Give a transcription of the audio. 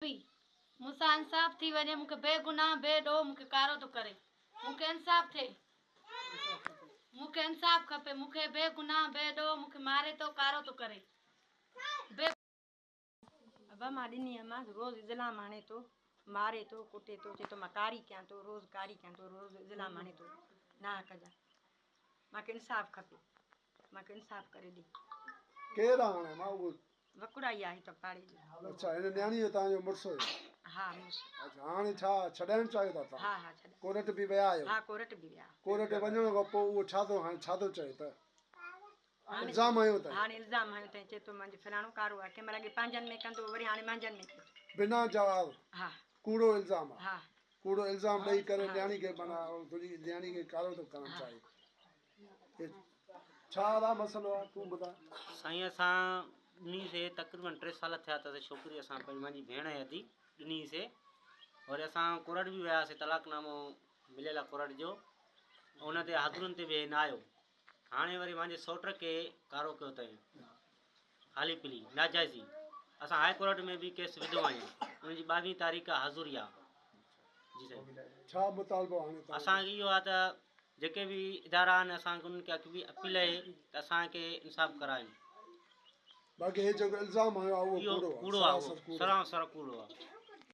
आरोपी मूंसां इंसाफ़ थी वञे। मूंखे बेगुनाह बेॾोह मूंखे कारो थो करे। मूंखे इंसाफ़ थिए, मूंखे इंसाफ़ खपे। मूंखे बेगुनाह बेॾोह मूंखे मारे थो, कारो थो करे। अबा मां ॾिनी मां रोज़ इज़लाम आणे थो, मारे थो, कुटे थो, चए थो मां कारी कयां थो, रोज़ कारी कयां थो, रोज़ इज़लाम आणे थो ना हक़ जा। मूंखे इंसाफ़ खपे, मूंखे इंसाफ़ करे ॾे। केरु हाणे मां उहो वकुड़ाई आहे त पाड़े जी। अच्छा हिन न्याणी जो तव्हांजो मुड़ुसु हुयो? हा मुड़ुसु। अच्छा हाणे छा छॾाइणु चाहियो था तव्हां? हा हा छॾ। कोर्ट बि विया आहियो? हा कोर्ट बि विया। कोर्ट वञण खां पोइ उहो छा थो हाणे छा थो चए त इल्ज़ाम आयो अथई? हाणे इल्ज़ाम आयो अथई, चए थो मुंहिंजो फलाणो कारो आहे, कंहिं महिल अॻे पंहिंजनि में कंदो वरी हाणे मुंहिंजनि में कंदो। बिना जवाब? हा कूड़ो इल्ज़ाम आहे? हा कूड़ो इल्ज़ाम ॾेई करे न्याणी खे माना तुंहिंजी न्याणी खे कारो थो करणु चाहे। छा आहे मसइलो आहे तूं ॿुधाए। साईं असां ॾिनीसीं तक़रीबन 3 साल थिया अथसि छोकिरी असां मुंहिंजी भेण अदी ॾिनीसीं। वरी असां कोर्ट बि वियासीं, तलाकनामो मिलियल आहे कोर्ट जो, उन ते हाज़ुरुनि ते बि न आयो। हाणे वरी मुंहिंजे सौट खे कारो कयो अथई हाली पीली नाजाइज़ी। असां हाई कोर्ट में बि केस विधो आहियूं, उनजी 22 तारीख़ हाज़ुरी आहे। जी साईं छा मुतालबो हाणे असांखे इहो आहे त जेके बि इदारा आहिनि असांखे उन्हनि खे अपील आहे त असांखे इंसाफ़ कराइनि। बाक़ी हे जेको इल्ज़ाम आयो आहे उहो इहो कूड़ो कूड़ो आहे, आहे, सरासर कूड़ो। सरासर कूड़ो आहे।